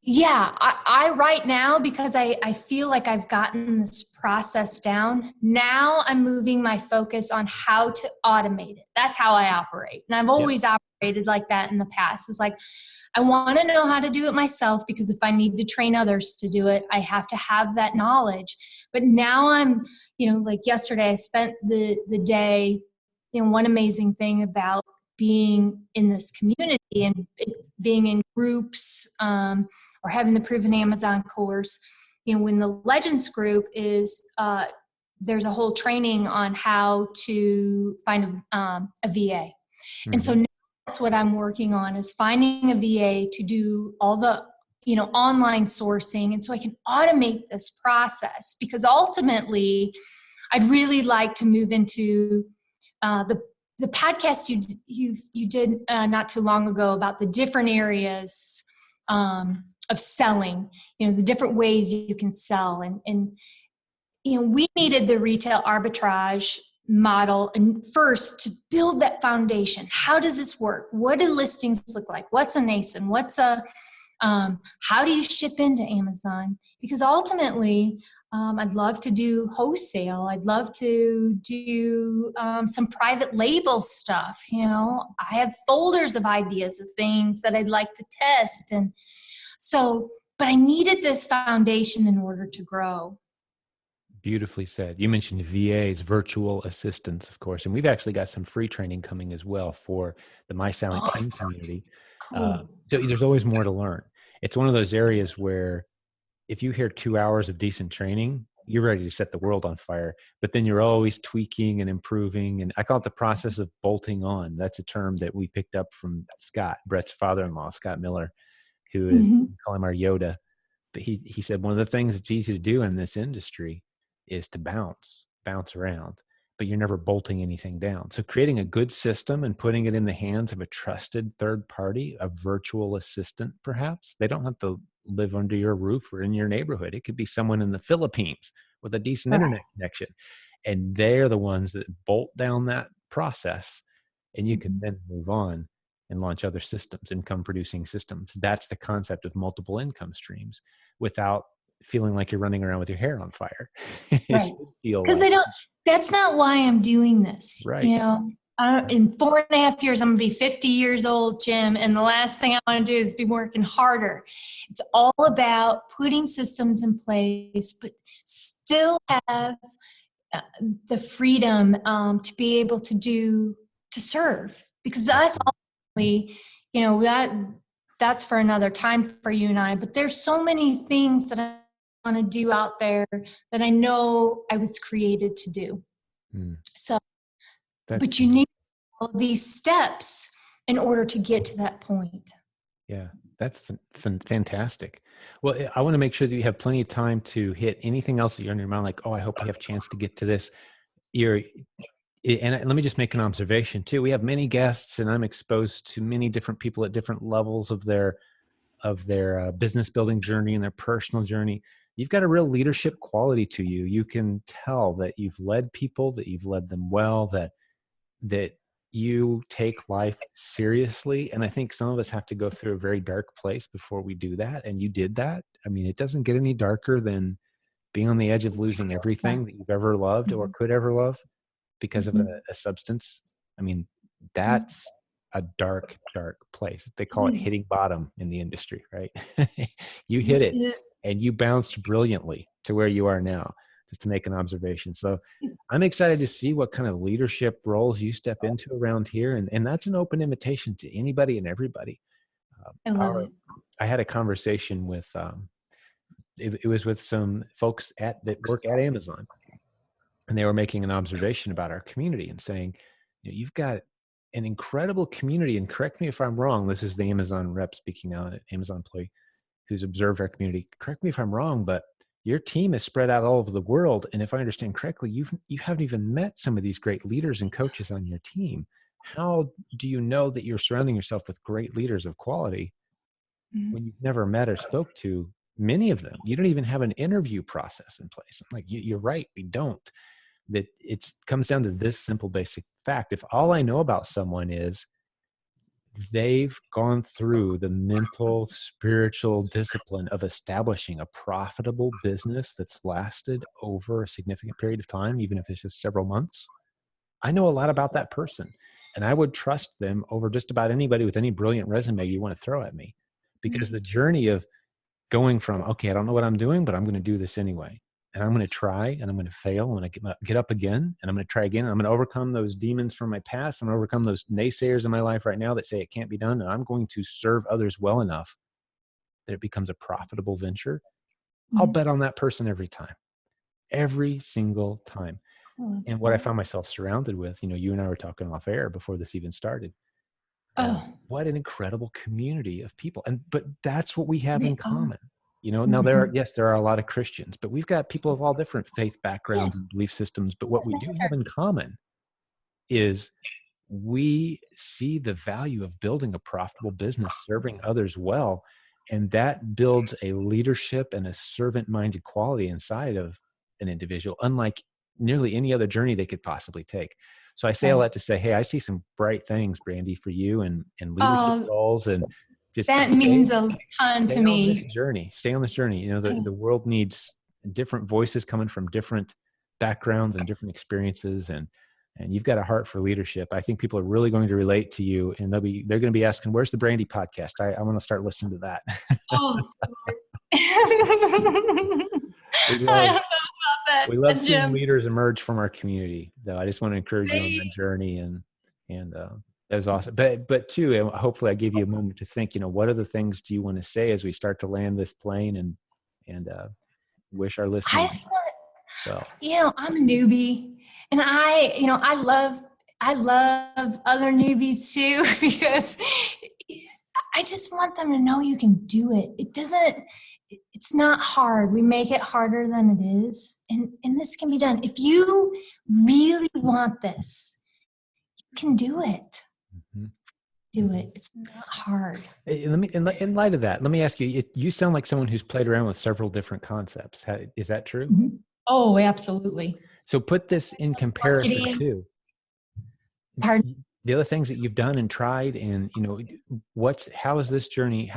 yeah, I right now, because I feel like I've gotten this process down, now I'm moving my focus on how to automate it. That's how I operate. And I've Yep. always operated like that in the past. It's like, I want to know how to do it myself, because if I need to train others to do it, I have to have that knowledge. But now I'm, like yesterday, I spent the day, one amazing thing about being in this community and being in groups, or having the Proven Amazon course, when the Legends group is, there's a whole training on how to find a VA. And so Mhm. now that's what I'm working on, is finding a VA to do all the, online sourcing. And so I can automate this process, because ultimately I'd really like to move into the podcast you did not too long ago about the different areas of selling, the different ways you can sell. And we needed the retail arbitrage model, and first to build that foundation. How does this work? What do listings look like? What's a NASIN? How do you ship into Amazon? Because ultimately, I'd love to do wholesale. I'd love to do some private label stuff. I have folders of ideas of things that I'd like to test. And so, but I needed this foundation in order to grow. Beautifully said. You mentioned VAs, virtual assistants, of course, and we've actually got some free training coming as well for the My Silent Oh, King community. cool. So there's always more to learn. It's one of those areas where if you hear 2 hours of decent training, you're ready to set the world on fire, but then you're always tweaking and improving. And I call it the process of bolting on. That's a term that we picked up from Scott, Brett's father-in-law, Scott Miller, who is, Mm-hmm. we call him our Yoda. But he said one of the things that's easy to do in this industry is to bounce around, but you're never bolting anything down. So creating a good system and putting it in the hands of a trusted third party, a virtual assistant, perhaps. They don't have to live under your roof or in your neighborhood. It could be someone in the Philippines with a decent Right. internet connection. And they're the ones that bolt down that process, and you can then move on and launch other systems, income producing systems. That's the concept of multiple income streams without feeling like you're running around with your hair on fire. It Right. should feel Because like, that's not why I'm doing this. right. In 4.5 years, I'm going to be 50 years old, Jim. And the last thing I want to do is be working harder. It's all about putting systems in place, but still have the freedom to be able to serve, because that's ultimately, that's for another time for you and I. But there's so many things that I want to do out there that I know I was created to do. So, That's but you need all these steps in order to get to that point. Yeah, that's fantastic. Well, I want to make sure that you have plenty of time to hit anything else that you're on your mind, like, oh, I hope we have a chance to get to this. And let me just make an observation too. We have many guests, and I'm exposed to many different people at different levels of their business building journey and their personal journey. You've got a real leadership quality to you. You can tell that you've led people, that you've led them well, that you take life seriously. And I think some of us have to go through a very dark place before we do that. And you did that. I mean, it doesn't get any darker than being on the edge of losing everything that you've ever loved or could ever love because of a substance. I mean, that's a dark, dark place. They call it hitting bottom in the industry, right? You hit it and you bounced brilliantly to where you are now, just to make an observation. So I'm excited to see what kind of leadership roles you step into around here. And that's an open invitation to anybody and everybody. I love it. I had a conversation with, it was with some folks that work at Amazon, and they were making an observation about our community and saying, you've got an incredible community. And correct me if I'm wrong. This is the Amazon rep speaking now, an Amazon employee who's observed our community. Correct me if I'm wrong, but your team is spread out all over the world. And if I understand correctly, you haven't even met some of these great leaders and coaches on your team. How do you know that you're surrounding yourself with great leaders of quality when you've never met or spoke to many of them? You don't even have an interview process in place. I'm like, you're right, we don't. That it comes down to this simple basic fact. If all I know about someone is they've gone through the mental, spiritual discipline of establishing a profitable business that's lasted over a significant period of time, even if it's just several months, I know a lot about that person. And I would trust them over just about anybody with any brilliant resume you want to throw at me. Because the journey of going from, okay, I don't know what I'm doing, but I'm going to do this anyway. And I'm going to try, and I'm going to fail. I'm going to get up again, and I'm going to try again. And I'm going to overcome those demons from my past. I'm going to overcome those naysayers in my life right now that say it can't be done. And I'm going to serve others well enough that it becomes a profitable venture. I'll bet on that person every time, every single time. And what I found myself surrounded with, you and I were talking off air before this even started. What an incredible community of people. But that's what we have in common. Now there are a lot of Christians, but we've got people of all different faith backgrounds and belief systems. But what we do have in common is we see the value of building a profitable business, serving others well. And that builds a leadership and a servant-minded quality inside of an individual, unlike nearly any other journey they could possibly take. So I say all that to say, hey, I see some bright things, Brandy, for you and leadership roles, and just that means a ton to me. Stay on this journey. The world needs different voices coming from different backgrounds and different experiences, and you've got a heart for leadership. I think people are really going to relate to you, and they're going to be asking, "Where's the Brandy podcast?" I want to start listening to that. We love seeing leaders emerge from our community, though. I just want to encourage you on that journey, and that was awesome. But too, hopefully I gave you a moment to think, what are the things do you want to say as we start to land this plane and wish our listeners well. I'm a newbie, and I love other newbies too, because I just want them to know you can do it. It's not hard. We make it harder than it is. And this can be done. If you really want this, you can do it. Do it. It's not hard. Hey, in light of that, let me ask you, you sound like someone who's played around with several different concepts. Is that true? Oh, absolutely. So put this in comparison to the other things that you've done and tried, and how has this journey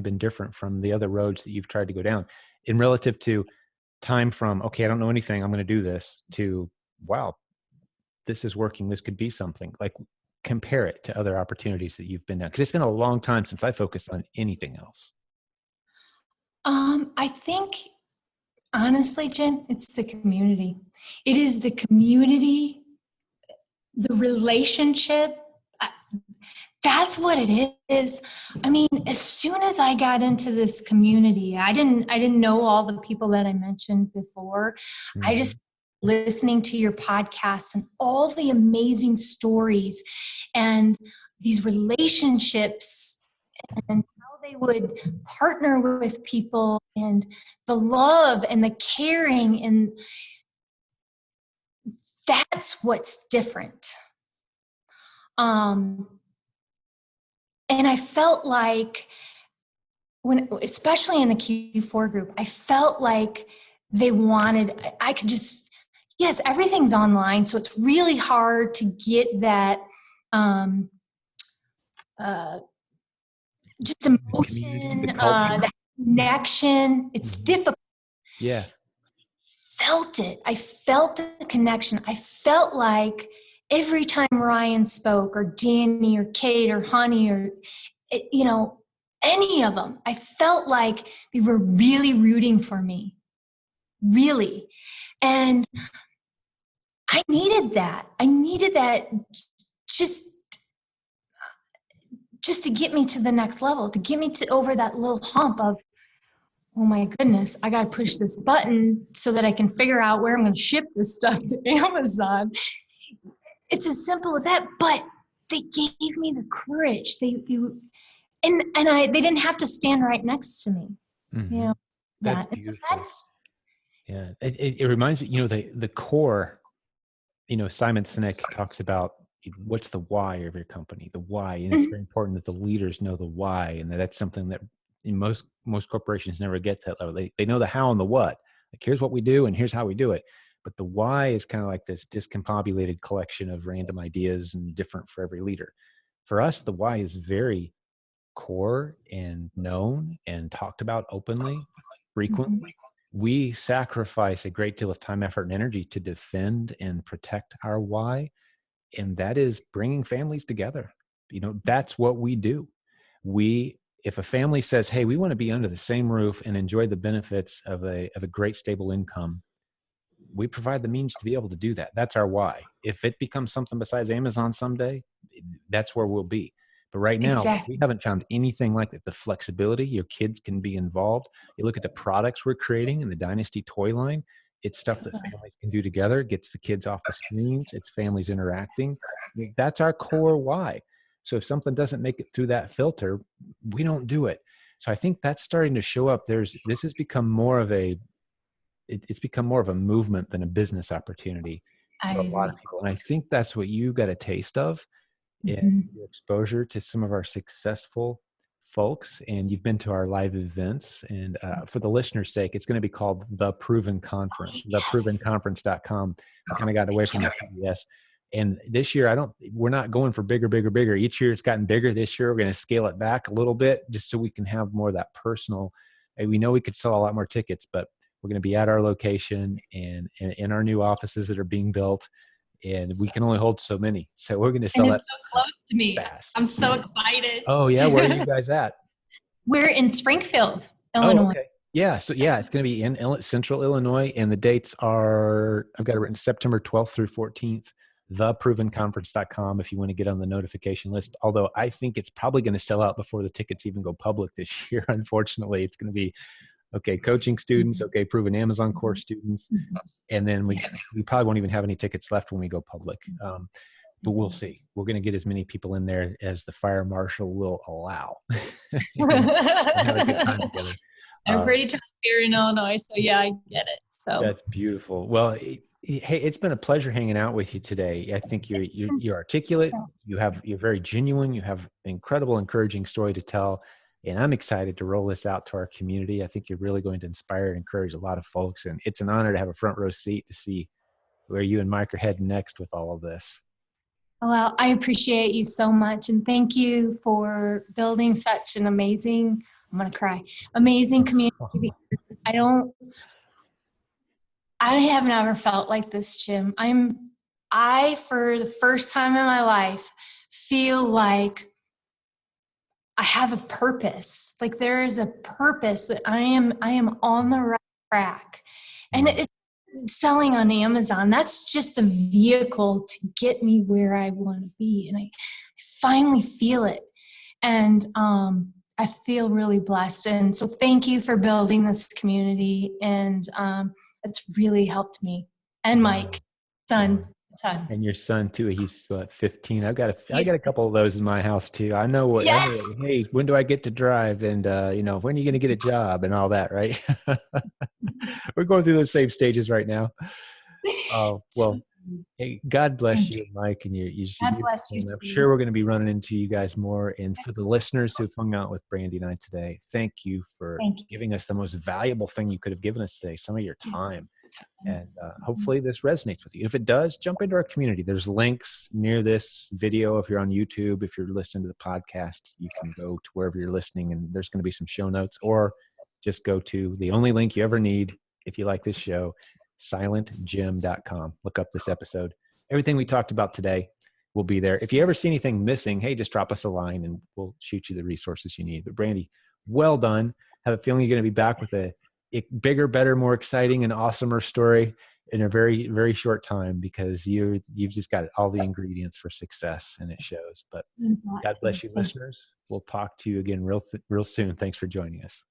been different from the other roads that you've tried to go down in relative to time from, okay, I don't know anything, I'm going to do this, to, wow, this is working, this could be something. Like, compare it to other opportunities that you've been down, because it's been a long time since I focused on anything else. I think, honestly, Jim, it's the community. It is the community, the relationship. That's what it is. I mean, as soon as I got into this community, I didn't know all the people that I mentioned before. I just listening to your podcasts and all the amazing stories and these relationships and how they would partner with people and the love and the caring, and that's what's different. And I felt like especially in the Q4 group, I felt like they wanted, yes, everything's online, so it's really hard to get that just emotion, that connection. It's difficult. Yeah. I felt the connection. I felt like every time Ryan spoke, or Danny or Kate or Honey, or, any of them, I felt like they were really rooting for me, really. And I needed that. just just to get me to the next level, to get me to over that little hump of, oh my goodness, I got to push this button so that I can figure out where I'm going to ship this stuff to Amazon. It's as simple as that, but they gave me the courage. They didn't have to stand right next to me. Mm-hmm. That's beautiful. Yeah. It reminds me, the core, Simon Sinek talks about what's the why of your company, the why. And it's very important that the leaders know the why. And that's something that in most corporations never get to that level. They know the how and the what. Like, here's what we do and here's how we do it. But the why is kind of like this discombobulated collection of random ideas and different for every leader. For us, the why is very core and known and talked about openly, frequently. We sacrifice a great deal of time, effort, and energy to defend and protect our why. And that is bringing families together. That's what we do. If a family says, hey, we want to be under the same roof and enjoy the benefits of a great stable income, we provide the means to be able to do that. That's our why. If it becomes something besides Amazon someday, that's where we'll be. But right now, we haven't found anything like that. The flexibility, your kids can be involved. You look at the products we're creating in the Dynasty toy line. It's stuff that families can do together, gets the kids off the screens. It's families interacting. That's our core why. So if something doesn't make it through that filter, we don't do it. So I think that's starting to show up. This has become more of it's become more of a movement than a business opportunity for a lot of people. And I think that's what you got a taste of in your exposure to some of our successful folks. And you've been to our live events. And for the listener's sake, it's going to be called The Proven Conference, theprovenconference.com. I kind of got away from the CBS. And this year, we're not going for bigger, bigger, bigger. Each year it's gotten bigger. This year, we're going to scale it back a little bit just so we can have more of that personal. And we know we could sell a lot more tickets, but we're going to be at our location and in our new offices that are being built. And we can only hold so many. So we're going to sell that. It's so close to me. Fast. I'm so excited. Oh, yeah. Where are you guys at? We're in Springfield, Illinois. Oh, okay. Yeah. So, yeah, it's going to be in Central Illinois. And the dates are, I've got it written, September 12th through 14th, theprovenconference.com if you want to get on the notification list. Although I think it's probably going to sell out before the tickets even go public this year. Unfortunately, it's going to be, okay, coaching students, okay, proven Amazon course students. And then we probably won't even have any tickets left when we go public. But we'll see. We're going to get as many people in there as the fire marshal will allow. And have a good time together. I'm pretty tough here in Illinois, so yeah, I get it. So that's beautiful. Well, hey, it's been a pleasure hanging out with you today. I think you're articulate. You're very genuine. You have an incredible, encouraging story to tell. And I'm excited to roll this out to our community. I think you're really going to inspire and encourage a lot of folks. And it's an honor to have a front row seat to see where you and Mike are heading next with all of this. Well, I appreciate you so much. And thank you for building such an amazing, I'm going to cry, amazing community. Because I haven't ever felt like this, Jim. I, for the first time in my life, feel like I have a purpose. Like there is a purpose that I am on the right track. And it's selling on Amazon. That's just a vehicle to get me where I want to be. And I finally feel it. And I feel really blessed. And so thank you for building this community. And it's really helped me and Mike, son. And your son too. He's 15. I got a couple of those in my house too. I know what. Yes. Hey, when do I get to drive? And when are you going to get a job and all that, right? We're going through those same stages right now. Well, hey, God bless you, Mike, and God bless you. I'm sure we're going to be running into you guys more. And for the listeners who've hung out with Brandy and I today, thank you for giving us the most valuable thing you could have given us today, some of your time. And hopefully this resonates with you. If it does, jump into our community. There's links near this video. If you're on YouTube, if you're listening to the podcast, you can go to wherever you're listening and there's going to be some show notes, or just go to the only link you ever need if you like this show, silentjim.com. Look up this episode. Everything we talked about today will be there. If you ever see anything missing, hey, just drop us a line and we'll shoot you the resources you need. But Brandy, well done. Have a feeling you're going to be back with a bigger, better, more exciting and awesomer story in a very, very short time, because you've just got all the ingredients for success, and it shows. But God bless you, listeners. We'll talk to you again real soon. Thanks for joining us.